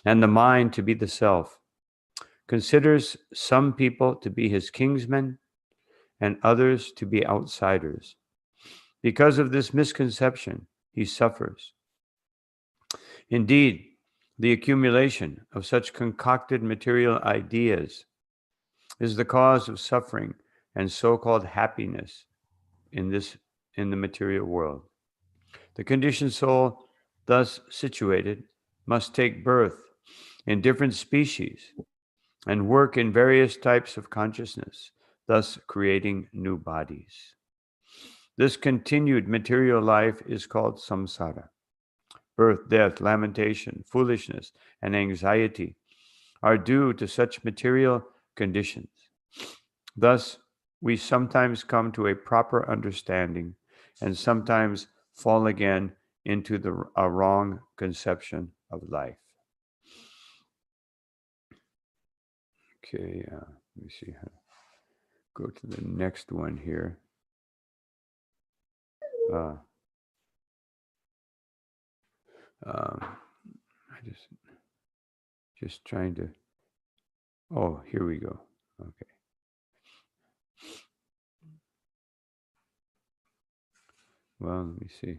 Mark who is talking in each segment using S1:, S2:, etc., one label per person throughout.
S1: and the mind to be the self, considers some people to be his kingsmen and others to be outsiders. Because of this misconception, he suffers. Indeed, the accumulation of such concocted material ideas is the cause of suffering and so-called happiness in the material world. The conditioned soul, thus situated, must take birth in different species and work in various types of consciousness, thus creating new bodies. This continued material life is called samsara. Birth, death, lamentation, foolishness, and anxiety are due to such material conditions. Thus, we sometimes come to a proper understanding and sometimes fall again into a wrong conception of life. Okay, let me see how to go to the next one here. I just trying to. Oh, here we go. Okay. Well, let me see.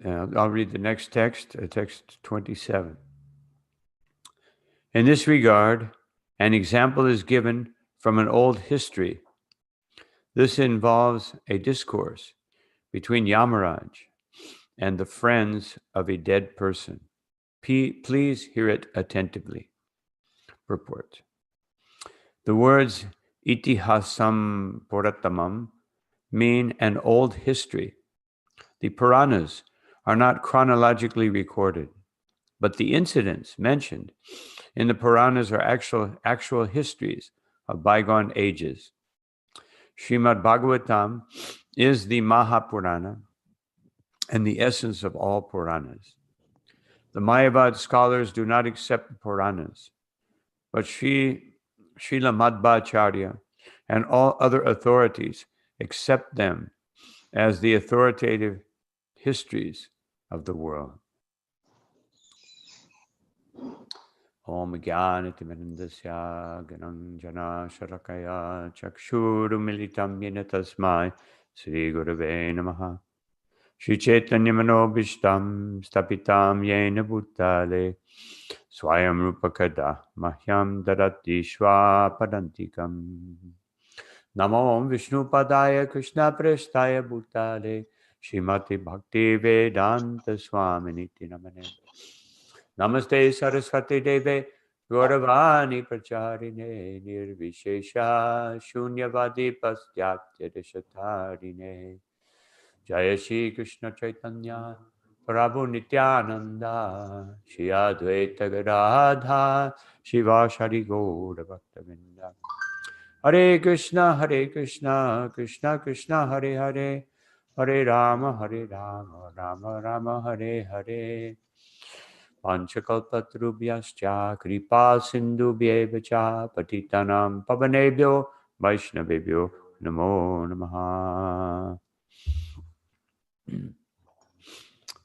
S1: I'll read the next text, text 27. In this regard, an example is given from an old history. This involves a discourse between Yamaraj and the friends of a dead person. Please hear it attentively. Purport. The words itihasam puratamam mean an old history. The Puranas are not chronologically recorded, but the incidents mentioned in the Puranas are actual histories of bygone ages. Srimad Bhagavatam is the Mahapurana and the essence of all Puranas. The Mayavad scholars do not accept the Puranas, but Srila Madhvacharya and all other authorities accept them as the authoritative histories of the world. Om Jnanatimirandasya Gananjana Sharakaya Chakshurumilitam Yena Tasmai Sri Gurave Namaha Shri Chaitanya Manobishtam Stapitam Yena Bhutale Swayam Rupakada Mahyam Dadati Padantikam Namo Vishnu Padaya Krishna Prestaya Bhutale Srimati Bhakti Vedanta Swaminiti Namane Namaste Saraswati Deve Gauravani Pracharine Nirvishesha Shunyavadi Pastyatya Deshatarine Jaya Shri Krishna Chaitanya Prabhu Nityananda Shri Advaita Gadadha Shivashari Gaura Bhaktavinda Hare Krishna Krishna Krishna Hare Hare Hare Rama Rama Rama Hare Hare Panchakalpatarubhyascha kripa sindhubhyevacha patitanam pavanebhyo vaishnavebhyo namo namaha.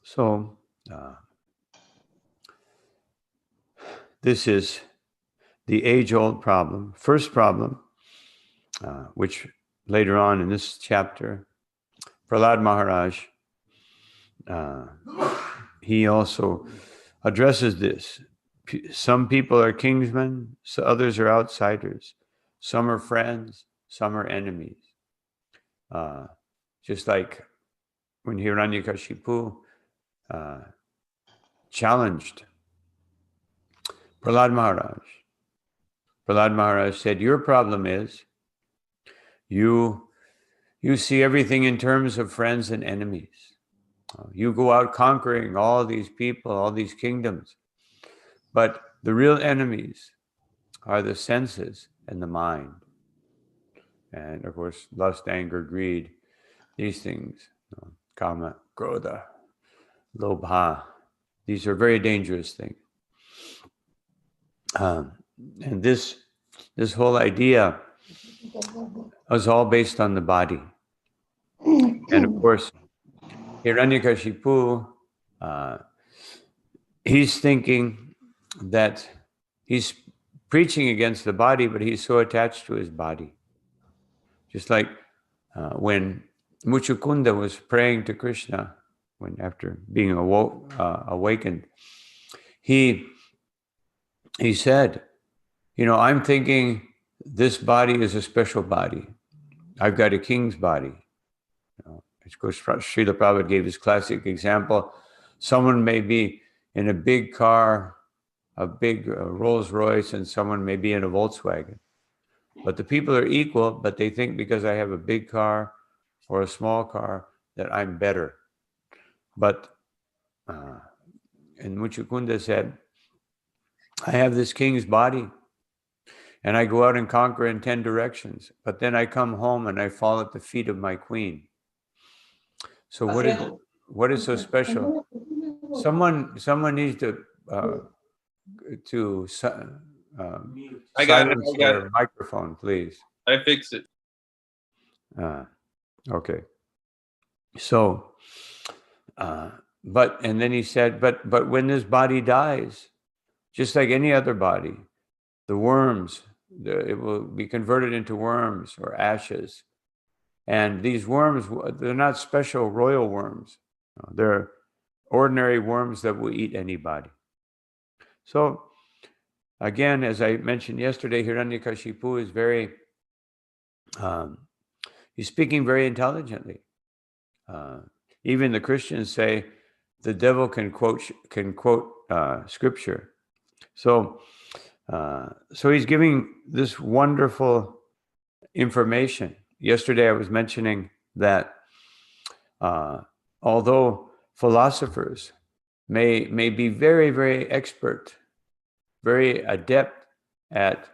S1: So, this is the age-old problem, first problem, which later on in this chapter, Prahlad Maharaj, he also addresses this. Some people are kingsmen, so others are outsiders. Some are friends, some are enemies. Just like when Hiranyakashipu challenged Prahlad Maharaj. Prahlad Maharaj said, your problem is you see everything in terms of friends and enemies. You go out conquering all these people, all these kingdoms. But the real enemies are the senses and the mind. And of course, lust, anger, greed, these things, kama, krodha, lobha, these are very dangerous things. And this whole idea is all based on the body. And of course, Hiranyakashipu, he's thinking that he's preaching against the body, but he's so attached to his body. Just like when Muchukunda was praying to Krishna, after being awakened, he said, I'm thinking this body is a special body. I've got a king's body. Of course, Srila Prabhupada gave his classic example. Someone may be in a big car, a big Rolls Royce, and someone may be in a Volkswagen. But the people are equal, but they think because I have a big car or a small car that I'm better. But, and Muchukunda said, I have this king's body, and I go out and conquer in 10 directions, but then I come home and I fall at the feet of my queen. So what is so special? Someone needs to silence their microphone, please.
S2: I fixed it.
S1: Okay. So, and then he said, but when this body dies, just like any other body, the worms, it will be converted into worms or ashes. And these worms, they're not special royal worms. They're ordinary worms that will eat anybody. So, again, as I mentioned yesterday, Hiranyakashipu is he's speaking very intelligently. Even the Christians say the devil can quote scripture. So he's giving this wonderful information. Yesterday I was mentioning that although philosophers may be very, very expert, very adept at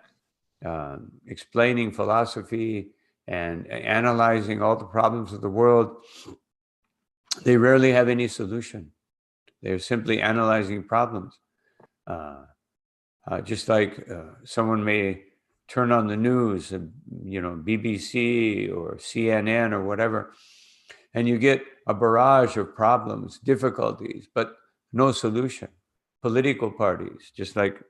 S1: explaining philosophy and analyzing all the problems of the world, they rarely have any solution. They're simply analyzing problems. Just like someone may turn on the news, BBC or CNN or whatever, and you get a barrage of problems, difficulties, but no solution. Political parties, just like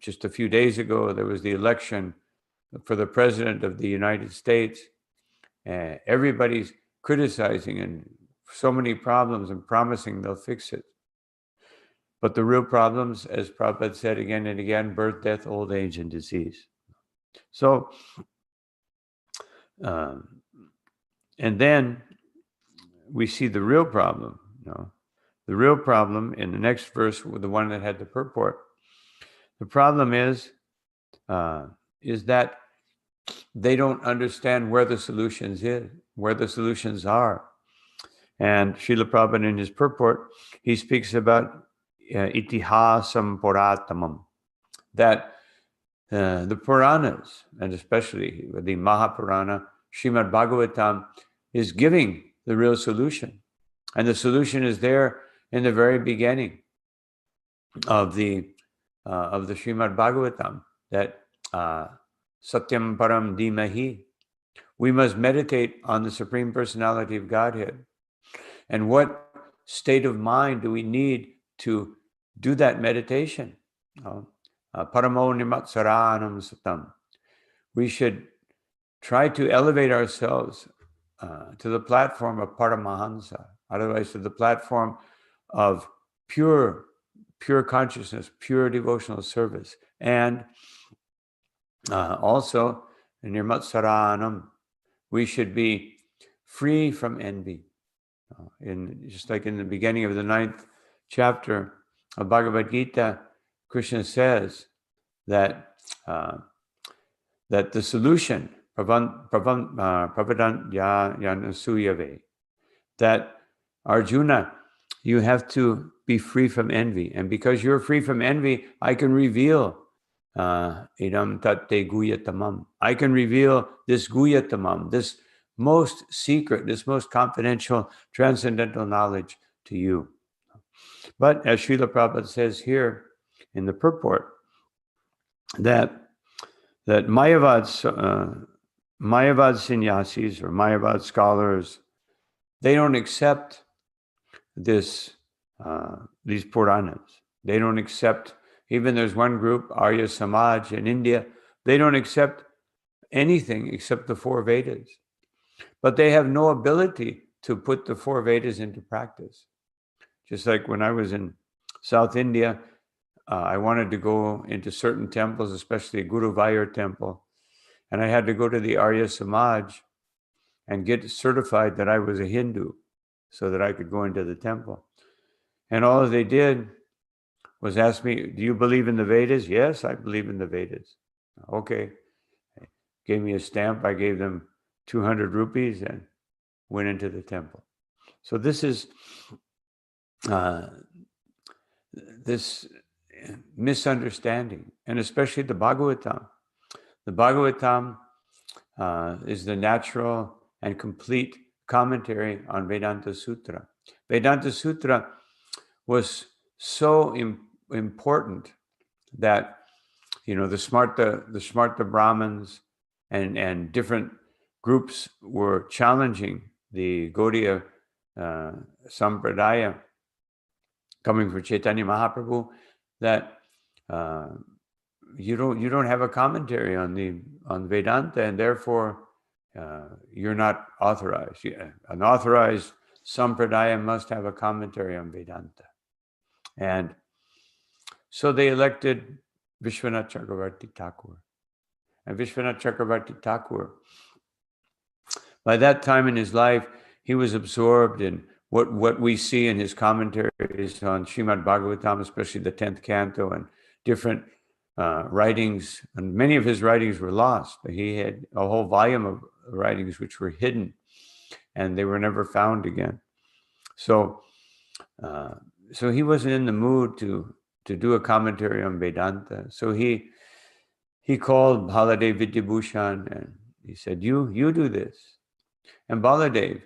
S1: just a few days ago, there was the election for the president of the United States. Everybody's criticizing and so many problems and promising they'll fix it. But the real problems, as Prabhupada said again and again, birth, death, old age, and disease. So, and then we see the real problem. The real problem in the next verse, the one that had the purport. The problem is that they don't understand where the solutions are. And Srila Prabhupada in his purport, he speaks about itihasam puratamam, that the Puranas, and especially the Mahapurana, Srimad Bhagavatam, is giving the real solution. And the solution is there in the very beginning of the Srimad Bhagavatam, that Satyam Param Dhimahi. We must meditate on the Supreme Personality of Godhead. And what state of mind do we need to do that meditation? Paramo nimatsaranam satam. We should try to elevate ourselves to the platform of Paramahansa, otherwise to the platform of pure consciousness, pure devotional service. And also, in Nirmatsaranam, we should be free from envy. Just like in the beginning of the 9th chapter of Bhagavad Gita, Krishna says that the solution, pravadant yanasuyave, that Arjuna, you have to be free from envy. And because you're free from envy, I can reveal idam tatte guyatamam. I can reveal this guyatamam, this most secret, this most confidential, transcendental knowledge to you. But as Srila Prabhupada says here in the purport, that Mayavad Mayavad sannyasis or Mayavad scholars, they don't accept these Puranas. They don't accept, even there's one group, Arya Samaj in India, they don't accept anything except the 4 Vedas. But they have no ability to put the 4 Vedas into practice. Just like when I was in South India, I wanted to go into certain temples, especially Guru Prasad temple, and I had to go to the Arya Samaj and get certified that I was a Hindu so that I could go into the temple. And all they did was ask me, do you believe in the Vedas? Yes, I believe in the Vedas. Okay. Gave me a stamp. I gave them 200 rupees and went into the temple. So this is this misunderstanding, and especially the Bhagavatam. The Bhagavatam is the natural and complete commentary on Vedanta Sutra. Vedanta Sutra was so important that, the Smarta Brahmins and different groups were challenging the Gaudiya Sampradaya coming from Chaitanya Mahaprabhu, that you don't have a commentary on Vedanta, and therefore you're not authorized. An authorized Sampradaya must have a commentary on Vedanta. And so they elected Vishwanath Chakravarti Thakur. And Vishwanath Chakravarti Thakur, by that time in his life, he was absorbed in what we see in his commentaries on Srimad Bhagavatam, especially the 10th canto, and different writings. And many of his writings were lost. He had a whole volume of writings which were hidden, and they were never found again. So he wasn't in the mood to do a commentary on Vedanta. So he called Baladev Vidyabhushan and he said, you do this. And Baladev,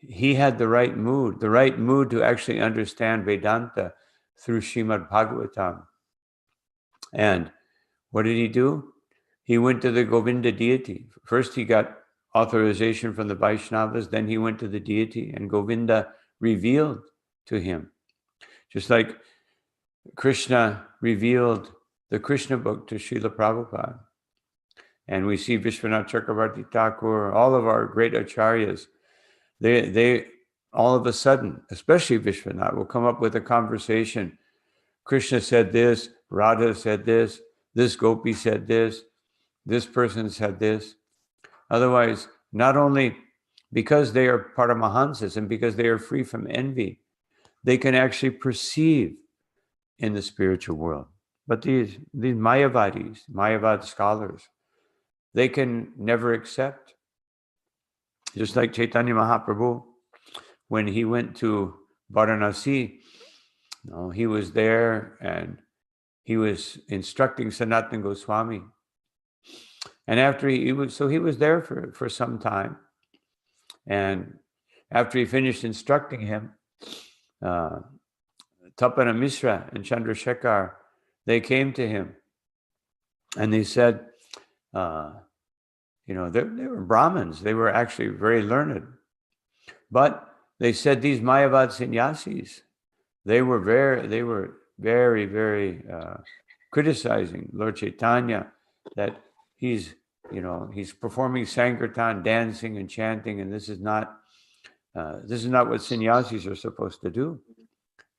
S1: he had the right mood to actually understand Vedanta through Srimad Bhagavatam. And what did he do? He went to the Govinda deity. First he got authorization from the Vaishnavas, then he went to the deity, and Govinda revealed to him. Just like Krishna revealed the Krishna book to Srila Prabhupada. And we see Vishwanath Chakravarti Thakur, all of our great acharyas, they all of a sudden, especially Vishwanath, will come up with a conversation. Krishna said this, Radha said this gopi said this person said this. Otherwise, not only because they are part of Mahansas and because they are free from envy, they can actually perceive in the spiritual world. But these Mayavadis, Mayavad scholars, they can never accept. Just like Chaitanya Mahaprabhu, when he went to Varanasi, he was there and he was instructing Sanatana Goswami. And after he was there for some time. And after he finished instructing him, Tapana Mishra and Chandrasekhar, they came to him and they said, they were Brahmins. They were actually very learned. But they said these Mayavad sannyasis, they were very, very criticizing Lord Chaitanya, that he's performing Sankirtan, dancing and chanting, and this is not what sannyasis are supposed to do.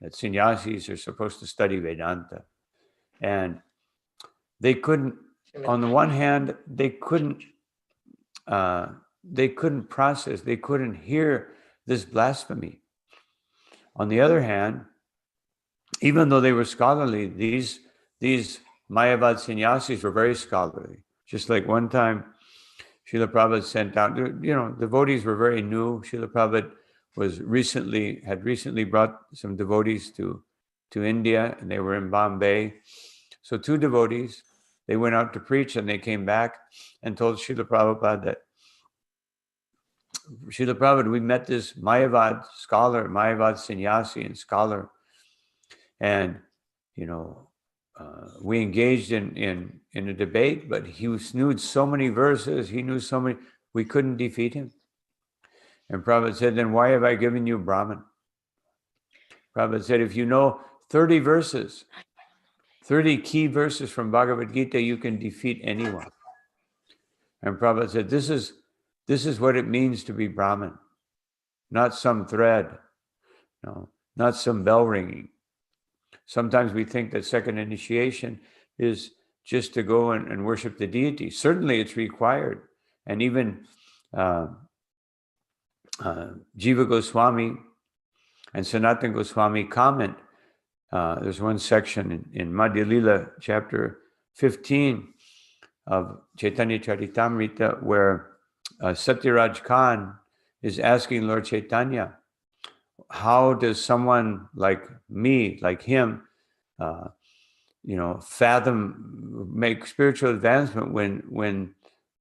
S1: That sannyasis are supposed to study Vedanta. And they couldn't, on the one hand, they couldn't process, they couldn't hear this blasphemy. On the other hand, even though they were scholarly, these Mayavad sannyasis were very scholarly. Just like one time, Srila Prabhupada sent out, devotees were very new. Srila Prabhupada had recently brought some devotees to India, and they were in Bombay. So 2 devotees, they went out to preach, and they came back and told Srila Prabhupada that, Srila Prabhupada, we met this Mayavad scholar, Mayavad sannyasi and scholar, and we engaged in a debate, but he knew so many verses, he knew so many, we couldn't defeat him. And Prabhupada said, then why have I given you Brahman? Prabhupada said, if you know 30 verses, 30 key verses from Bhagavad Gita, you can defeat anyone. And Prabhupada said, this is what it means to be Brahman, not some thread, no, not some bell ringing. Sometimes we think that second initiation is just to go and worship the deity. Certainly it's required. And even Jiva Goswami and Sanatana Goswami comment. There's one section in Madhya Lila, chapter 15 of Chaitanya Charitamrita, where Satyaraj Khan is asking Lord Chaitanya, how does someone like me, like him, fathom, make spiritual advancement when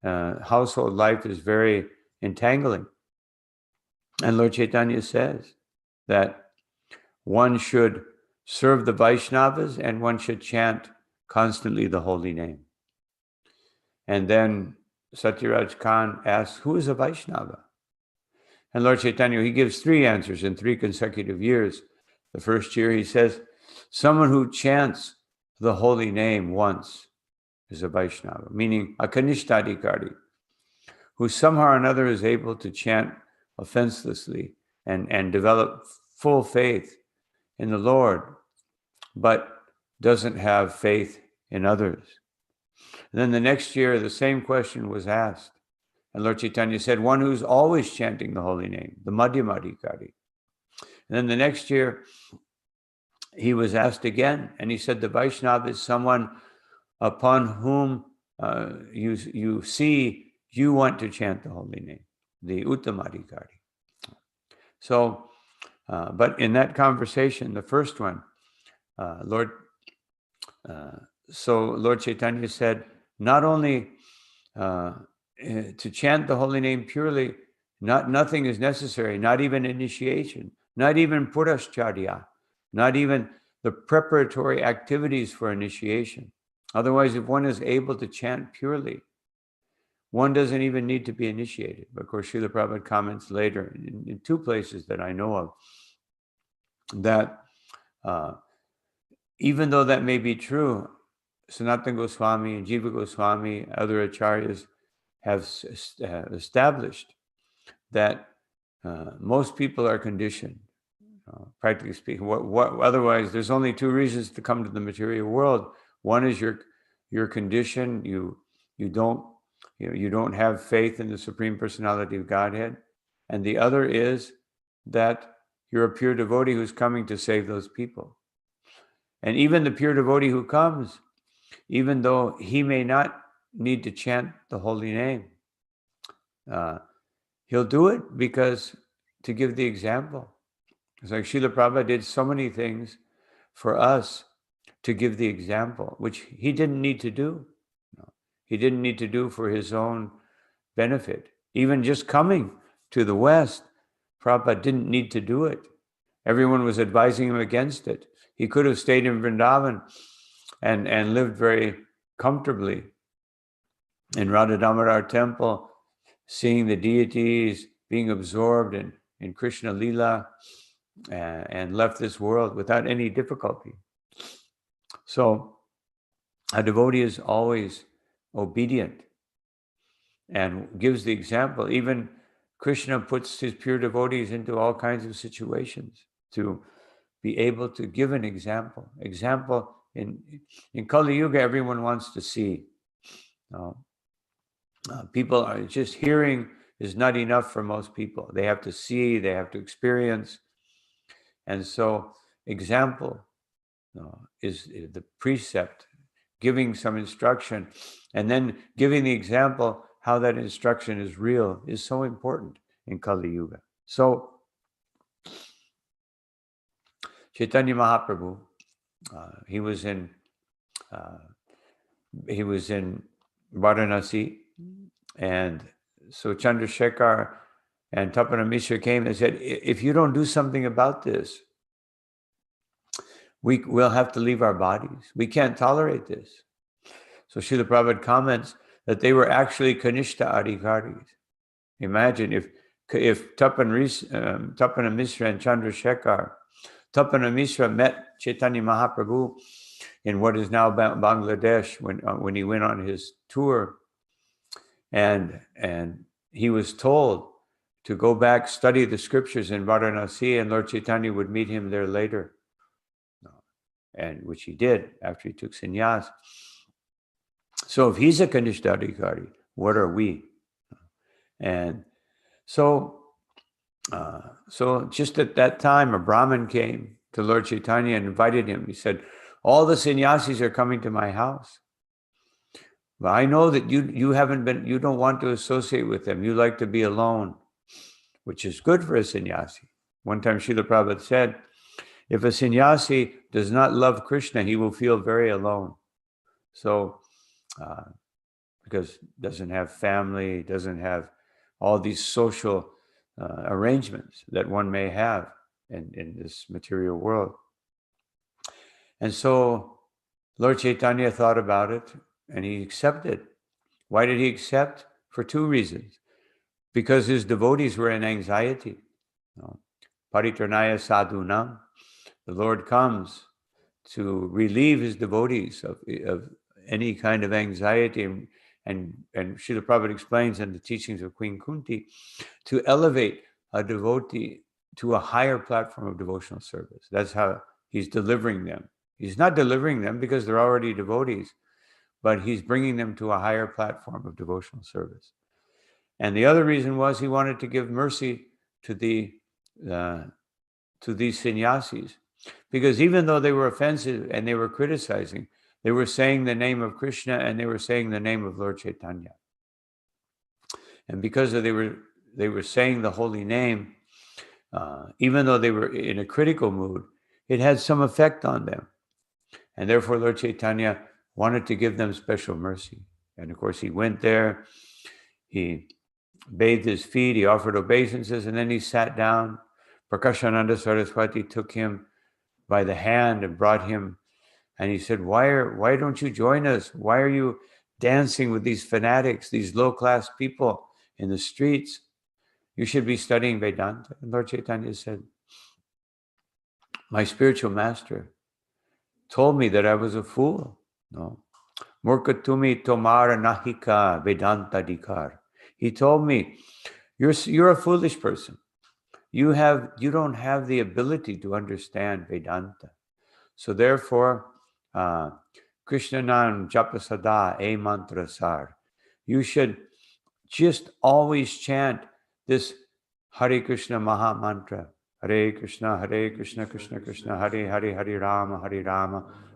S1: household life is very entangling? And Lord Chaitanya says that one should serve the Vaishnavas and one should chant constantly the holy name. And then Satyaraj Khan asks, who is a Vaishnava? And Lord Chaitanya, he gives 3 answers in 3 consecutive years. The first year he says, someone who chants the holy name once is a Vaishnava, meaning a Kanishtadikari, who somehow or another is able to chant offenselessly and develop full faith in the Lord, but doesn't have faith in others. And then the next year, the same question was asked. And Lord Chaitanya said, one who's always chanting the holy name, the Madhyamadikari. And then the next year, he was asked again, and he said, the Vaishnava is someone upon whom you see you want to chant the holy name, the Uttamadikari. So, but in that conversation, the first one, Lord Chaitanya said, not only to chant the holy name purely, nothing is necessary, not even initiation, not even purascharya, not even the preparatory activities for initiation. Otherwise, if one is able to chant purely, one doesn't even need to be initiated. But of course, Srila Prabhupada comments later in 2 places that I know of that even though that may be true, Sanatana Goswami and Jiva Goswami, other acharyas have established that most people are conditioned, practically speaking. Otherwise, there's only 2 reasons to come to the material world. One is your condition. You don't have faith in the Supreme Personality of Godhead, and the other is that you're a pure devotee who's coming to save those people. And even the pure devotee who comes, even though he may not need to chant the holy name, he'll do it because to give the example. It's like Srila Prabhupada did so many things for us to give the example, which he didn't need to do. He didn't need to do for his own benefit. Even just coming to the West, Prabhupada didn't need to do it. Everyone was advising him against it. He could have stayed in Vrindavan and lived very comfortably in Radha Damodar temple, seeing the deities, being absorbed in Krishna Lila, and left this world without any difficulty. So a devotee is always obedient and gives the example. Even Krishna puts his pure devotees into all kinds of situations to be able to give an example. Example in Kali Yuga, everyone wants to see. People are just hearing is not enough for most people. They have to see, they have to experience. And so example is the precept, giving some instruction, and then giving the example how that instruction is real is so important in Kali Yuga. So Chaitanya Mahaprabhu, he was in Varanasi, and so Chandrasekhar and Tapana Mishra came and said, if you don't do something about this, we'll have to leave our bodies. We can't tolerate this. So Srila Prabhupada comments that they were actually Kanishta Adhikaris. Imagine if Tapana Mishra and Chandrasekhar, Tapana Mishra met Chaitanya Mahaprabhu in what is now Bangladesh when he went on his tour, and he was told to go back, study the scriptures in Varanasi, and Lord Chaitanya would meet him there later, and which he did after he took sannyas. So if he's a Kanishta Adhikari, what are we? And so just at that time, a Brahmin came to Lord Chaitanya and invited him. He said, all the sannyasis are coming to my house. But I know that you don't want to associate with them. You like to be alone, which is good for a sannyasi. One time Srila Prabhupada said, if a sannyasi does not love Krishna, he will feel very alone. So, because doesn't have family, doesn't have all these social arrangements that one may have in this material world. And so Lord Chaitanya thought about it and he accepted. Why did he accept? For two reasons. Because his devotees were in anxiety. Paritarnaya sadhunam. The Lord comes to relieve his devotees of any kind of anxiety. And Srila Prabhupada explains in the teachings of Queen Kunti, to elevate a devotee to a higher platform of devotional service. That's how he's delivering them. He's not delivering them because they're already devotees, but he's bringing them to a higher platform of devotional service. And the other reason was he wanted to give mercy to these sannyasis, because even though they were offensive and they were criticizing, they were saying the name of Krishna and they were saying the name of Lord Chaitanya. And because they were saying the holy name, even though they were in a critical mood, it had some effect on them. And therefore Lord Chaitanya wanted to give them special mercy. And of course he went there, he bathed his feet, he offered obeisances, and then he sat down. Prakashananda Saraswati took him by the hand and brought him. And he said, why don't you join us? Why are you dancing with these fanatics, these low-class people in the streets? You should be studying Vedanta. And Lord Chaitanya said, my spiritual master told me that I was a fool. No. Murkatumi tomara nahika Vedanta dikar. He told me, you're a foolish person. You don't have the ability to understand Vedanta. So therefore, Krishna Nam Japasada E Mantra Sar. You should just always chant this Hare Krishna Maha Mantra. Hare Krishna, Krishna Krishna, Hare Hare, Hare Rama,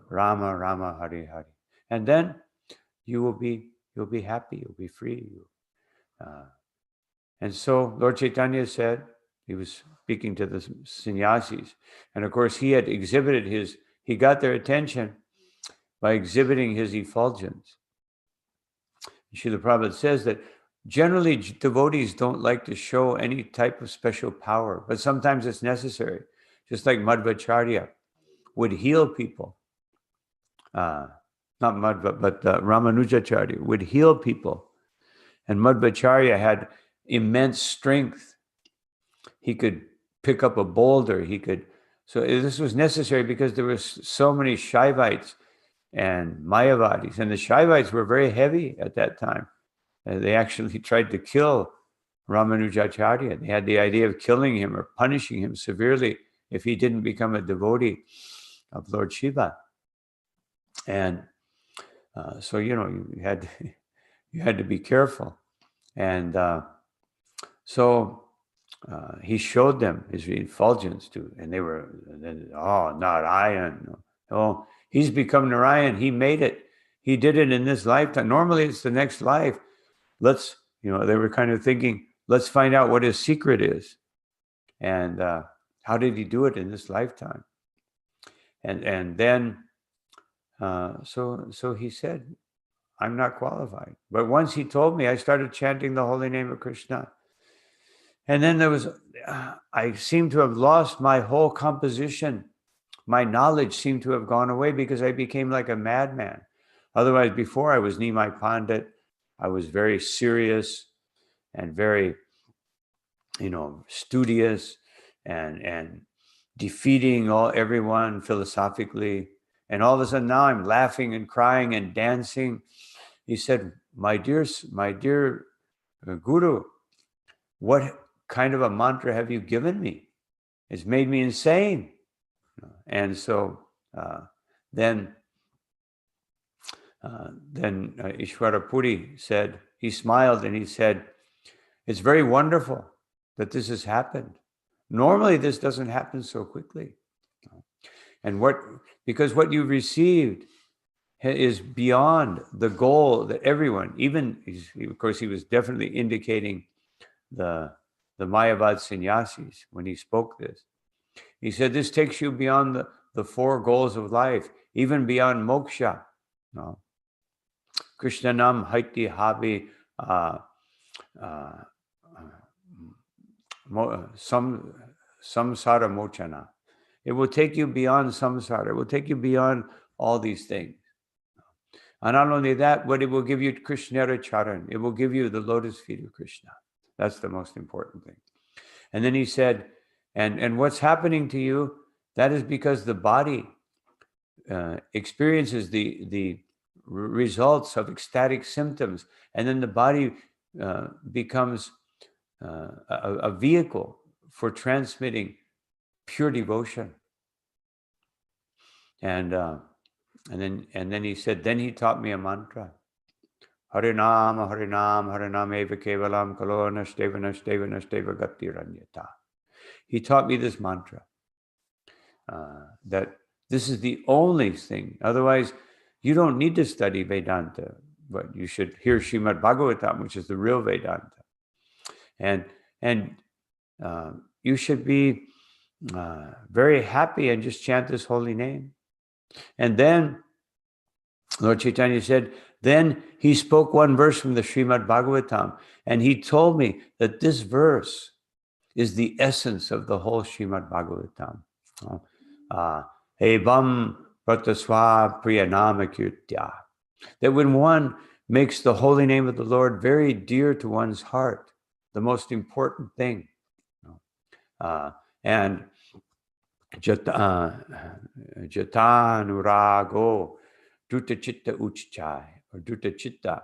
S1: Rama Rama, Hare Hare. And then you'll be happy, you'll be free. And so Lord Chaitanya said, he was speaking to the sannyasis. And of course he had exhibited he got their attention by exhibiting his effulgence. Srila Prabhupada says that generally devotees don't like to show any type of special power, but sometimes it's necessary. Just like Madhvacharya would heal people. Not Madhva, but Ramanujacharya would heal people. And Madhvacharya had immense strength. He could pick up a boulder. So this was necessary because there were so many Shaivites and Mayavadis. And the Shaivites were very heavy at that time. They actually tried to kill Ramanujacharya. They had the idea of killing him or punishing him severely if he didn't become a devotee of Lord Shiva. And so, you had to be careful. And so he showed them his effulgence too. And they were, Narayan. Oh, he's become Narayan. He made it. He did it in this lifetime. Normally it's the next life. They were kind of thinking, let's find out what his secret is. And how did he do it in this lifetime? And then, so he said, I'm not qualified. But once he told me, I started chanting the holy name of Krishna. And then I seem to have lost my whole composition my knowledge seemed to have gone away because I became like a madman. Otherwise, before I was Nimai Pandit, I was very serious and very, studious and defeating everyone philosophically. And all of a sudden now I'm laughing and crying and dancing. He said, my dear Guru, what kind of a mantra have you given me? It's made me insane. And so then Ishwara Puri said, he smiled and he said, it's very wonderful that this has happened. Normally this doesn't happen so quickly. And because what you've received is beyond the goal that everyone, of course, he was definitely indicating the Mayavad sannyasis when he spoke this. He said, this takes you beyond the four goals of life, even beyond moksha. No. Krishnanam haiti habi samsara mochana. It will take you beyond samsara. It will take you beyond all these things. And not only that, but it will give you Krishnara Charan. It will give you the lotus feet of Krishna. That's the most important thing. And then he said, and what's happening to you, that is because the body experiences the results of ecstatic symptoms. And then the body becomes a vehicle for transmitting pure devotion. And then he said, then he taught me a mantra. Harinam, Harinam, Harinam eva kevalam kalo nashteva nashteva nashteva gati ranyata. He taught me this mantra, that this is the only thing. Otherwise, you don't need to study Vedanta, but you should hear Srimad Bhagavatam, which is the real Vedanta. And you should be very happy and just chant this holy name. And then Lord Chaitanya said, then he spoke one verse from the Srimad Bhagavatam, and he told me that this verse is the essence of the whole Srimad Bhagavatam. Evam pratasva priyanamakyutya. That when one makes the holy name of the Lord very dear to one's heart, the most important thing, and jatanurago duta chitta uchchai, or duta chitta,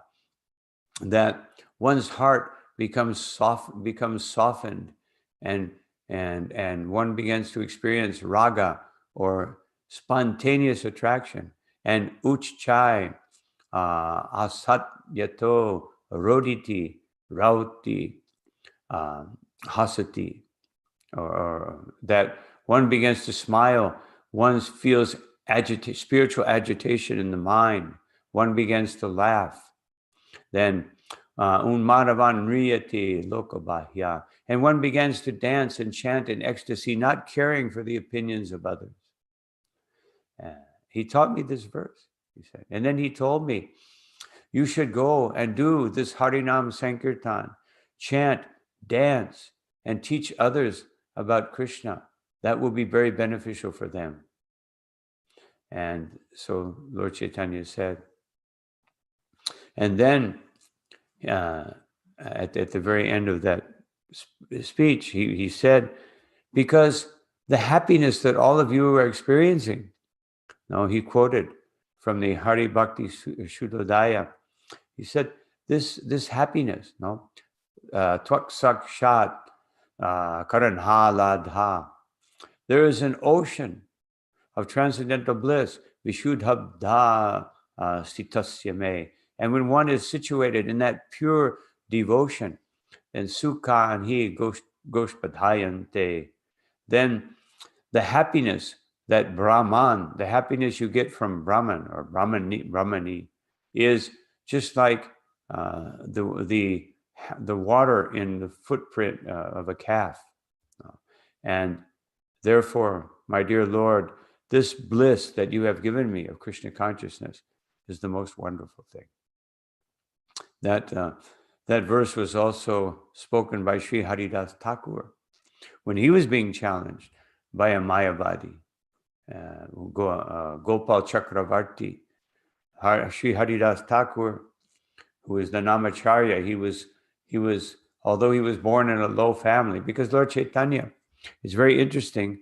S1: that one's heart becomes softened, and one begins to experience raga, or spontaneous attraction, and uchchai, asat yato roditi rauti hasati, or that one begins to smile, one feels spiritual agitation in the mind, one begins to laugh. Then unmanavan riyati lokabahya, and one begins to dance and chant in ecstasy, not caring for the opinions of others. He taught me this verse, he said. And then he told me, you should go and do this Harinam Sankirtan, chant, dance, and teach others about Krishna. That will be very beneficial for them. And so Lord Chaitanya said, and then at the very end of that speech, he said, because the happiness that all of you are experiencing, now he quoted from the Hari Bhakti Shuddhodaya, he said, this happiness, no, Twak Sakshat Karanha Ladha, there is an ocean of transcendental bliss, Vishuddhabdha Sitasya Me. And when one is situated in that pure devotion, then Sukha and He Goshpadhayante, then the happiness that Brahman, the happiness you get from Brahman or Brahmani, is just like the water in the footprint of a calf. And therefore, my dear Lord, this bliss that you have given me of Krishna consciousness is the most wonderful thing. That verse was also spoken by Sri Haridas Thakur when he was being challenged by a Mayavadi. Gopal Chakravarti, Sri Haridas Thakur, who is the Namacharya. He was, although he was born in a low family, because Lord Chaitanya, it's very interesting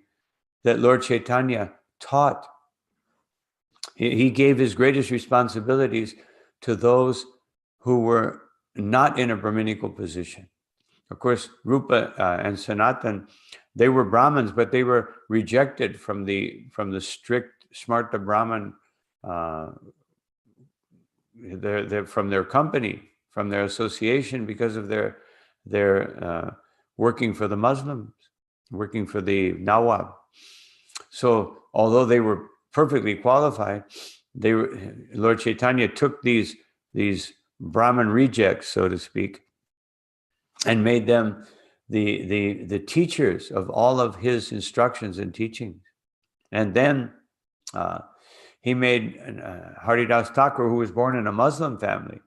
S1: that Lord Chaitanya taught. He gave his greatest responsibilities to those who were not in a Brahminical position. Of course, Rupa and Sanatan, they were Brahmins, but they were rejected from the strict Smarta Brahman, from their company, from their association, because of their working for the Muslims, working for the Nawab. So although they were perfectly qualified, Lord Chaitanya took these Brahmin rejects, so to speak, and made them the teachers of all of his instructions and teachings. And then he made Haridas Thakur, who was born in a Muslim family,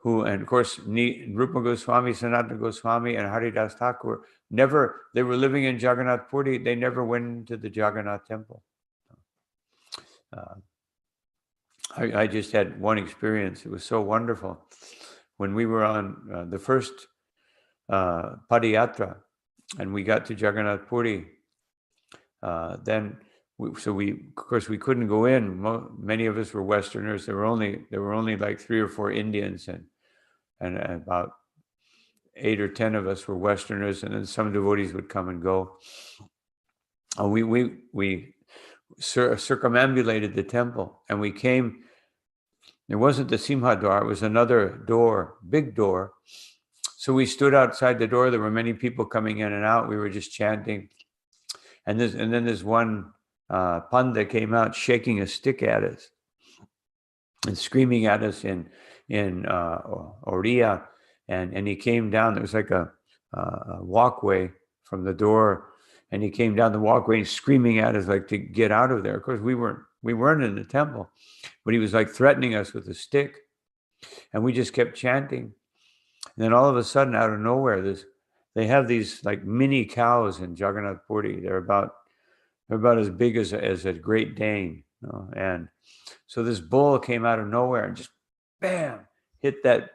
S1: and of course, Rupa Goswami, Sanatana Goswami, and Haridas Thakur they were living in Jagannath Puri. They never went into the Jagannath temple. I just had one experience. It was so wonderful. When we were on the first Padayatra, and we got to Jagannath Puri, then of course we couldn't go in. Many of us were Westerners. There were only like 3 or 4 Indians, and about 8 or 10 of us were Westerners, and then some devotees would come and go. We circumambulated the temple, and we came. It wasn't the Simhadwar, it was another door, big door. So we stood outside the door. There were many people coming in and out. We were just chanting, and then this one panda came out shaking a stick at us and screaming at us in Oriya, and he came down. There was like a walkway from the door, and he came down the walkway screaming at us like to get out of there. Of course, we weren't in the temple, but he was like threatening us with a stick, and we just kept chanting. And then all of a sudden, out of nowhere, they have these like mini cows in Jagannath Puri. They're about as big as a Great Dane, you know? And so this bull came out of nowhere and just bam, hit that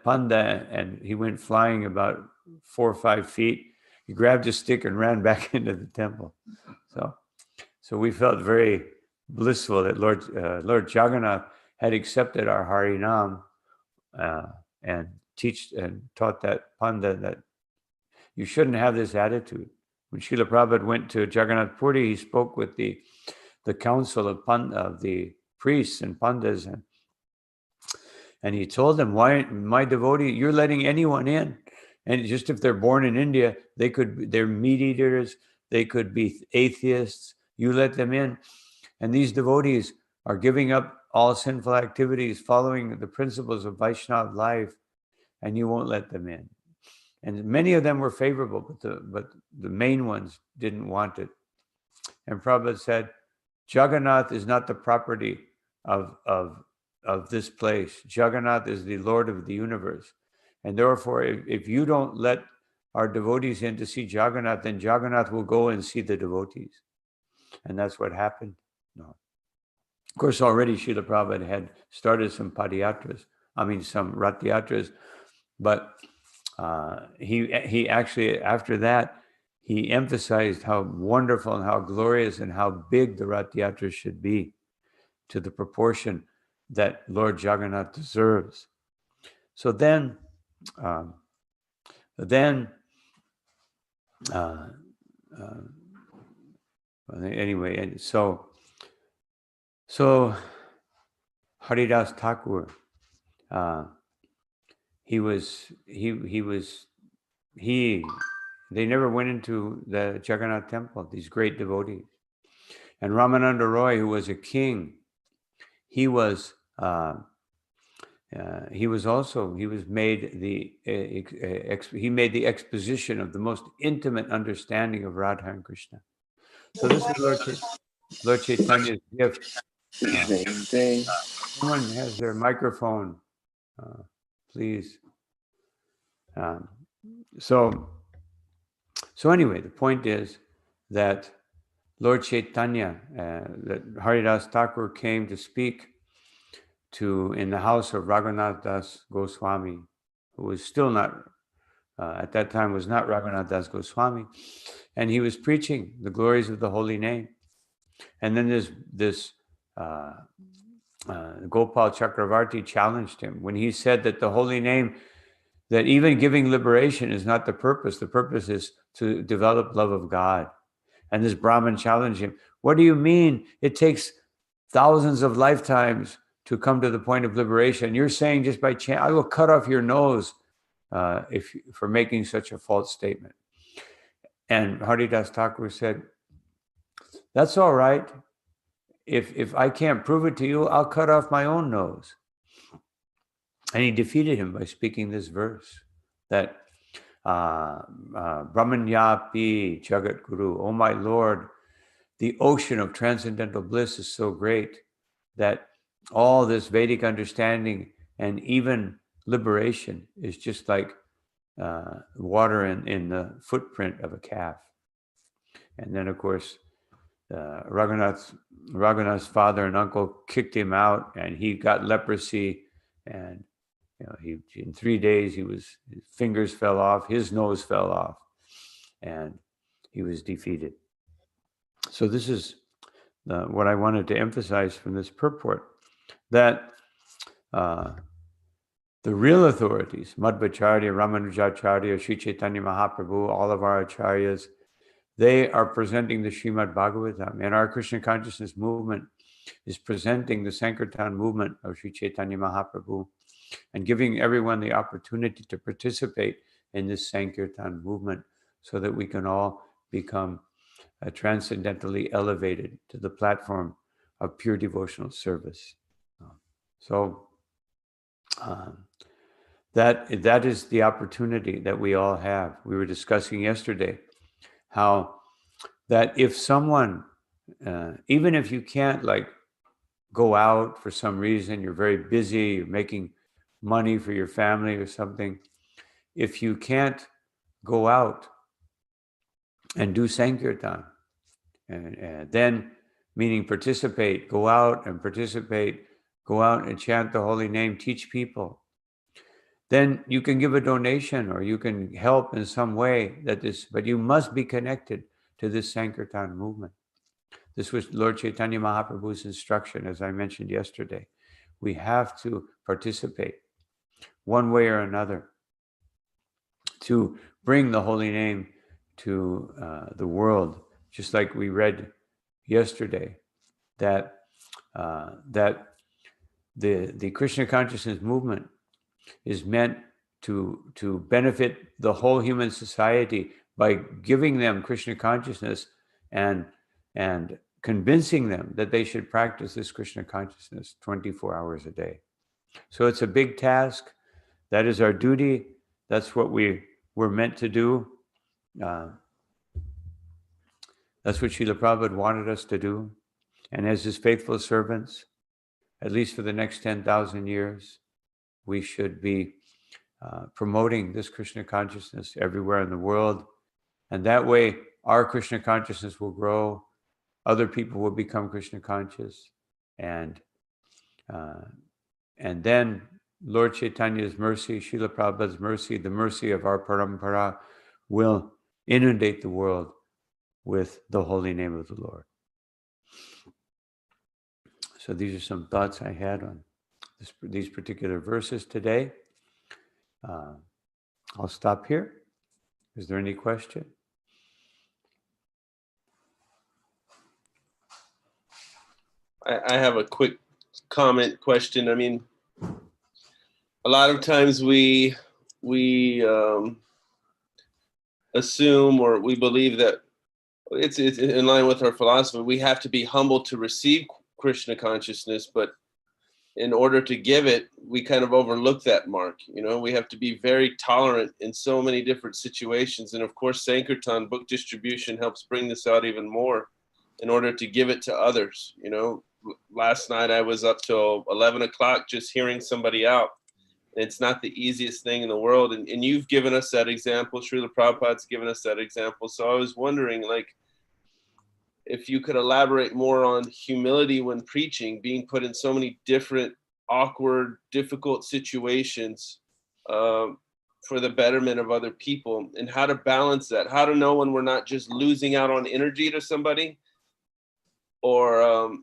S1: panda, and he went flying about 4 or 5 feet. He grabbed his stick and ran back into the temple. So we felt very blissful that Lord Jagannath had accepted our Harinam and taught that panda that you shouldn't have this attitude. When Srila Prabhupada went to Jagannath Puri, he spoke with the council of the priests and pandas, and he told them, "Why, my devotee, you're letting anyone in, and just if they're born in India, they're meat eaters, they could be atheists. You let them in, and these devotees are giving up all sinful activities, following the principles of Vaishnava life, and you won't let them in." And many of them were favorable, but the main ones didn't want it. And Prabhupada said, Jagannath is not the property of this place. Jagannath is the Lord of the universe. And therefore, if you don't let our devotees in to see Jagannath, then Jagannath will go and see the devotees. And that's what happened. No. Of course, already Srila Prabhupada had started some padayatras, some rathayatras, but he actually, after that, he emphasized how wonderful and how glorious and how big the rathayatras should be, to the proportion that Lord Jagannath deserves. So then anyway, and so Haridas Thakur, they never went into the Jagannath temple, these great devotees. And Ramananda Roy, who was a king, he was made the exposition of the most intimate understanding of Radha and Krishna. So this is Lord Chaitanya's gift. Someone has their microphone, please. So anyway, the point is that Lord Chaitanya, that Haridas Thakur came to speak to in the house of Raghunath Das Goswami, who was still not, at that time was not Raghunath Das Goswami, and he was preaching the glories of the holy name. And then this Gopal Chakravarti challenged him when he said that the holy name, that even giving liberation is not the purpose. The purpose is to develop love of God. And this Brahmin challenged him. What do you mean it takes thousands of lifetimes to come to the point of liberation? You're saying just by chance, I will cut off your nose for making such a false statement. And Haridas Thakur said, that's all right. If I can't prove it to you, I'll cut off my own nose. And he defeated him by speaking this verse that Brahmanyapi Jagat Guru, oh my Lord, the ocean of transcendental bliss is so great that all this Vedic understanding and even liberation is just like water in the footprint of a calf. And then, of course, Raghunath's father and uncle kicked him out, and he got leprosy. And in 3 days, his fingers fell off, his nose fell off, and he was defeated. So this is what I wanted to emphasize from this purport, that the real authorities, Madhvacharya, Ramanujacharya, Sri Chaitanya Mahaprabhu, all of our acharyas, they are presenting the Srimad Bhagavatam, and our Krishna consciousness movement is presenting the Sankirtan movement of Sri Chaitanya Mahaprabhu and giving everyone the opportunity to participate in this Sankirtan movement so that we can all become transcendentally elevated to the platform of pure devotional service. So that is the opportunity that we all have. We were discussing yesterday how that if someone, even if you can't go out for some reason, you're very busy, you're making money for your family or something, if you can't go out and do Sankirtan, and then meaning participate, go out and participate, go out and chant the holy name, teach people, then you can give a donation or you can help in some way but you must be connected to this Sankirtan movement. This was Lord Chaitanya Mahaprabhu's instruction, as I mentioned yesterday. We have to participate one way or another to bring the holy name to the world, just like we read yesterday, that the Krishna consciousness movement is meant to benefit the whole human society by giving them Krishna consciousness and convincing them that they should practice this Krishna consciousness 24 hours a day. So it's a big task. That is our duty. That's what we were meant to do. That's what Srila Prabhupada wanted us to do. And as his faithful servants, at least for the next 10,000 years, we should be promoting this Krishna consciousness everywhere in the world. And that way, our Krishna consciousness will grow. Other people will become Krishna conscious. And then Lord Chaitanya's mercy, Srila Prabhupada's mercy, the mercy of our parampara will inundate the world with the holy name of the Lord. So these are some thoughts I had on these particular verses today. I'll stop here. Is there any question?
S2: I have a quick comment question. I mean, a lot of times we assume or we believe that it's in line with our philosophy. We have to be humble to receive Krishna consciousness, but in order to give it, we kind of overlook that mark. We have to be very tolerant in so many different situations. And of course, Sankirtan book distribution helps bring this out even more in order to give it to others. Last night I was up till 11 o'clock just hearing somebody out. It's not the easiest thing in the world. And you've given us that example. Srila Prabhupada's given us that example. So I was wondering, if you could elaborate more on humility when preaching, being put in so many different, awkward, difficult situations for the betterment of other people, and how to balance that, how to know when we're not just losing out on energy to somebody, or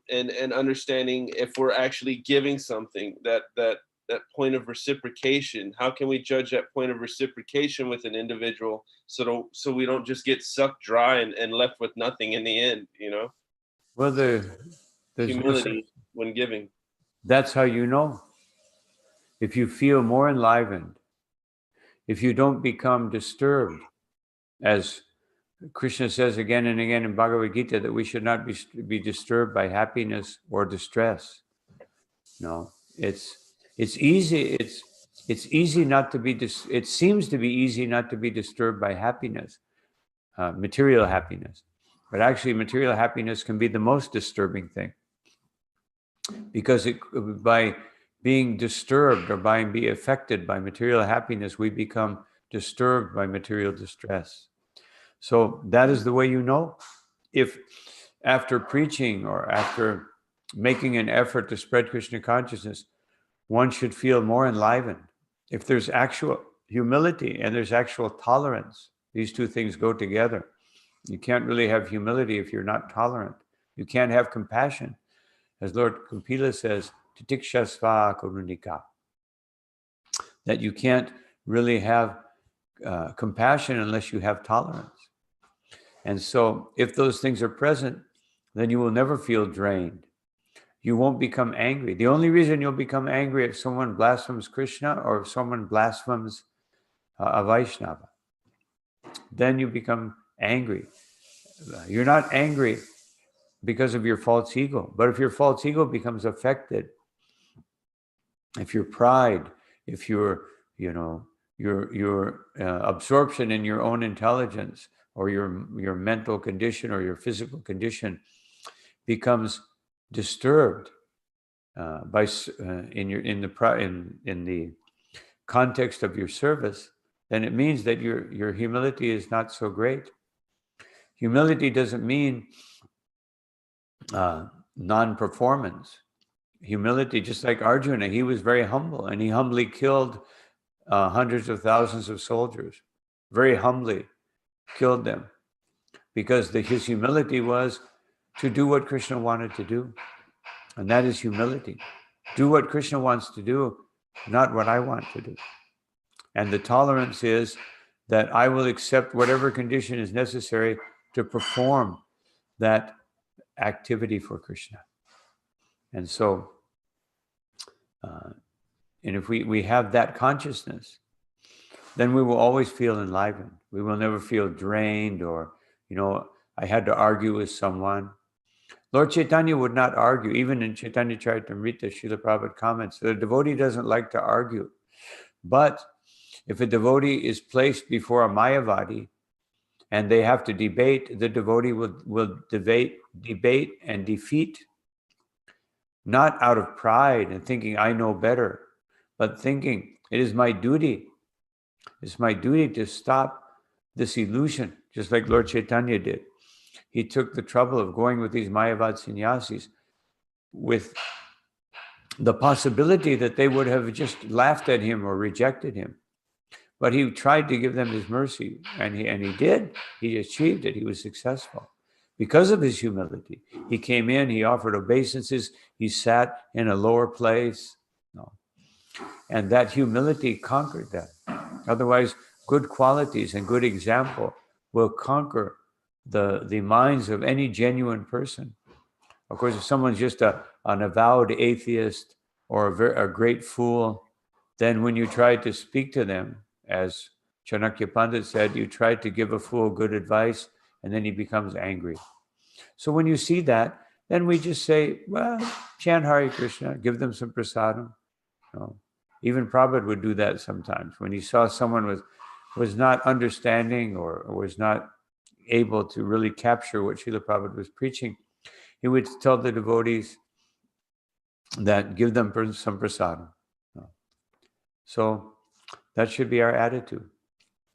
S2: and understanding if we're actually giving something, that point of reciprocation. How can we judge that point of reciprocation with an individual so we don't just get sucked dry and left with nothing in the end, you know?
S1: Well, there's
S2: Humility when giving.
S1: That's how you know. If you feel more enlivened, if you don't become disturbed, as Krishna says again and again in Bhagavad Gita, that we should not be disturbed by happiness or distress. No, it's easy. It's easy not to be. It seems to be easy not to be disturbed by happiness, material happiness, but actually, material happiness can be the most disturbing thing, because by being disturbed or by being affected by material happiness, we become disturbed by material distress. So that is the way you know. If after preaching or after making an effort to spread Krishna consciousness, one should feel more enlivened. If there's actual humility and there's actual tolerance, these two things go together. You can't really have humility if you're not tolerant. You can't have compassion. As Lord Kumpila says, titikshasva karunika, that you can't really have compassion unless you have tolerance. And so if those things are present, then you will never feel drained. You won't become angry. The only reason you'll become angry if someone blasphemes Krishna or if someone blasphemes a Vaishnava, then you become angry. You're not angry because of your false ego, but if your false ego becomes affected, if your pride, if your absorption in your own intelligence, or your mental condition or your physical condition becomes disturbed in the context of your service, then it means that your humility is not so great. Humility doesn't mean non-performance. Humility, just like Arjuna, he was very humble, and he humbly killed hundreds of thousands of soldiers. Very humbly killed them, because his humility was to do what Krishna wanted to do. And that is humility. Do what Krishna wants to do, not what I want to do. And the tolerance is that I will accept whatever condition is necessary to perform that activity for Krishna. And so, and if we have that consciousness, then we will always feel enlivened. We will never feel drained, or, I had to argue with someone. Lord Chaitanya would not argue. Even in Chaitanya Charitamrita, Srila Prabhupada comments, the devotee doesn't like to argue. But if a devotee is placed before a Mayavadi and they have to debate, the devotee will debate and defeat, not out of pride and thinking I know better, but thinking it is my duty. It's my duty to stop this illusion, just like Lord Chaitanya did. He took the trouble of going with these Mayavad sannyasis with the possibility that they would have just laughed at him or rejected him. But he tried to give them his mercy, and he did. He achieved it. He was successful because of his humility. He came in, he offered obeisances, he sat in a lower place. And that humility conquered that. Otherwise, good qualities and good example will conquer the minds of any genuine person. Of course, if someone's just an avowed atheist or a great fool, then when you try to speak to them, as Chanakya Pandit said, you try to give a fool good advice, and then he becomes angry. So when you see that, then we just say, well, chant Hare Krishna, give them some prasadam. Even Prabhupada would do that sometimes. When he saw someone was not understanding or was not able to really capture what Srila Prabhupada was preaching, he would tell the devotees that give them some prasadam. So that should be our attitude,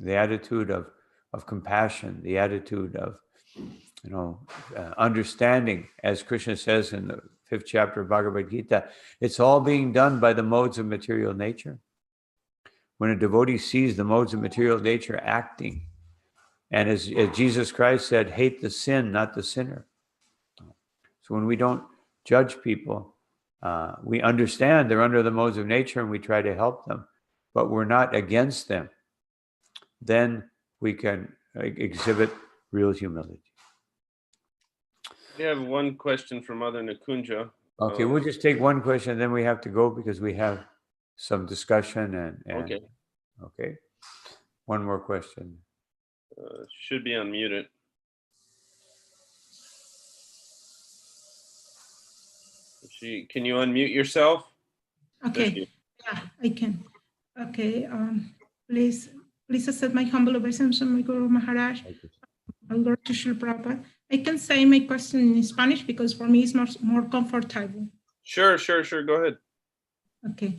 S1: the attitude of compassion, the attitude of understanding, as Krishna says in the 5th chapter of Bhagavad Gita, it's all being done by the modes of material nature. When a devotee sees the modes of material nature acting, and as Jesus Christ said, hate the sin, not the sinner. So when we don't judge people, we understand they're under the modes of nature and we try to help them, but we're not against them. Then we can exhibit real humility.
S2: We have one question from Mother Nakunja.
S1: Okay, we'll just take one question, then we have to go because we have some discussion and okay. One more question.
S2: Should be unmuted. Can you unmute yourself?
S3: Okay, yeah, I can. Okay, please accept my humble obeisance to my Guru Maharaj. I'll go to Srila Prabhupada. I can say my question in Spanish because for me it's more comfortable.
S2: Sure. Go ahead.
S3: Okay.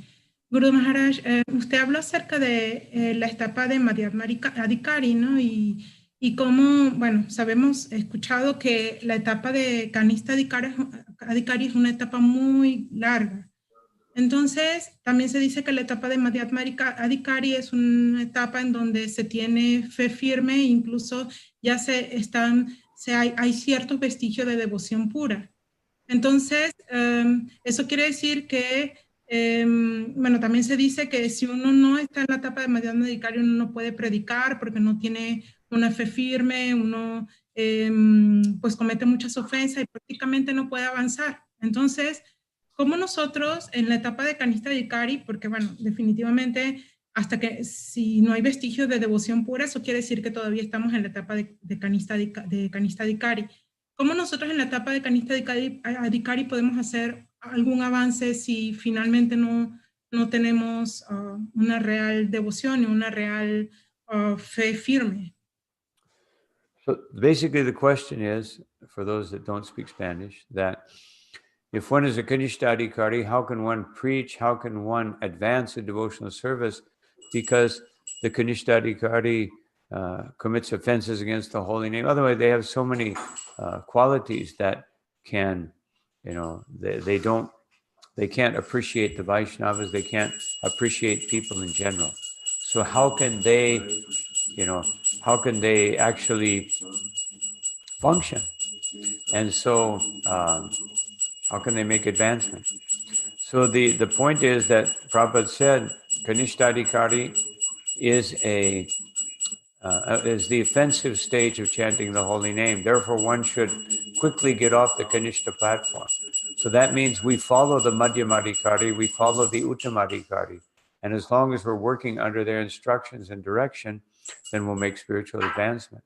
S3: Guru Maharaj, usted habló acerca de la etapa de Madhyama Adhikari, ¿no? Y cómo, bueno, sabemos, he escuchado que la etapa de Kanista Adhikari es una etapa muy larga. Entonces, también se dice que la etapa de Madhyama Adhikari es una etapa en donde se tiene fe firme, incluso ya hay ciertos vestigios de devoción pura. Entonces, eso quiere decir que, bueno, también se dice que si uno no está en la etapa de Madhyama Adhikari, uno no puede predicar porque no tiene una fe firme, uno pues comete muchas ofensas y prácticamente no puede avanzar. Entonces, ¿cómo nosotros en la etapa de Kanista Adhikari, porque bueno, definitivamente hasta que si no hay vestigios de devoción pura, eso quiere decir que todavía estamos en la etapa de Kanista Adhikari. ¿Cómo nosotros en la etapa de Kanista Adhikari podemos hacer algún avance si finalmente no tenemos una real devoción y una real fe firme?
S1: So basically the question is, for those that don't speak Spanish, that if one is a Kanishta Adhikari, how can one preach? How can one advance in devotional service? Because the Kanishta Adhikari commits offenses against the holy name. Otherwise, they have so many qualities that can, they can't appreciate the Vaishnavas. They can't appreciate people in general. So how can they actually function? And so, how can they make advancement? So the point is that Prabhupada said Kanishta Adhikari is the offensive stage of chanting the holy name. Therefore, one should quickly get off the Kanishta platform. So that means we follow the Madhyama Adhikari, we follow the Uttama Adhikari. And as long as we're working under their instructions and direction, then we'll make spiritual advancement.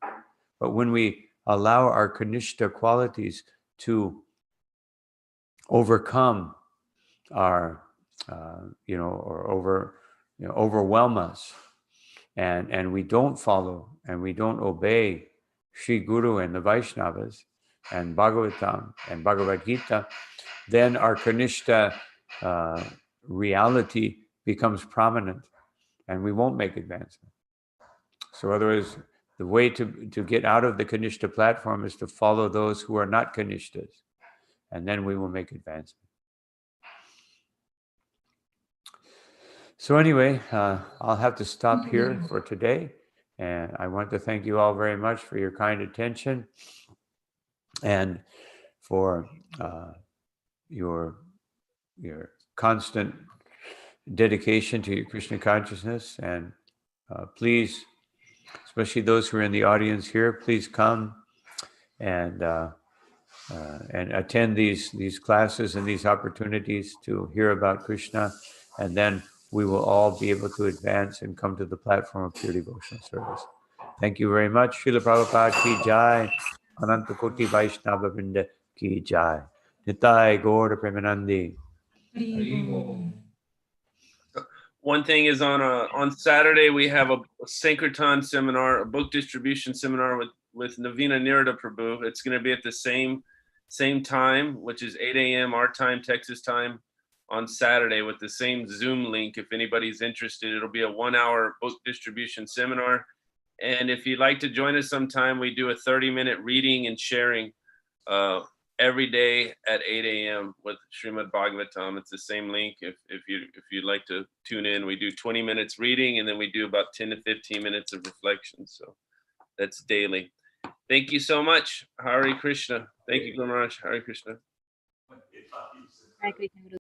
S1: But when we allow our Kanishta qualities to overcome our, overwhelm us, and we don't follow and we don't obey Sri Guru and the Vaishnavas and Bhagavatam and Bhagavad Gita, then our Kanishta reality becomes prominent and we won't make advancement. So otherwise, the way to get out of the Kanishta platform is to follow those who are not Kanishtas, and then we will make advancement. So anyway, I'll have to stop here for today. And I want to thank you all very much for your kind attention and for your constant dedication to your Krishna consciousness. And please, especially those who are in the audience here, please come and attend these classes and these opportunities to hear about Krishna, and then we will all be able to advance and come to the platform of pure devotional service. Thank you very much. Srila Prabhupada ki jai. Ananta Koti Vaishnava Vrinda ki jai. Nitai Gaur Premanandi.
S2: One thing is on Saturday we have a Sankirtan seminar, a book distribution seminar with Navina Nirada Prabhu. It's going to be at the same time, which is 8 a.m. our time, Texas time, on Saturday with the same Zoom link. If anybody's interested, it'll be a 1-hour book distribution seminar. And if you'd like to join us sometime, we do a 30-minute reading and sharing every day at 8 a.m. with Srimad Bhagavatam. It's the same link. If you'd like to tune in, we do 20 minutes reading, and then we do about 10 to 15 minutes of reflection. So that's daily. Thank you so much. Hare Krishna. Thank you, Guru Maharaj. Hare Krishna.
S4: Hare Krishna, Guru.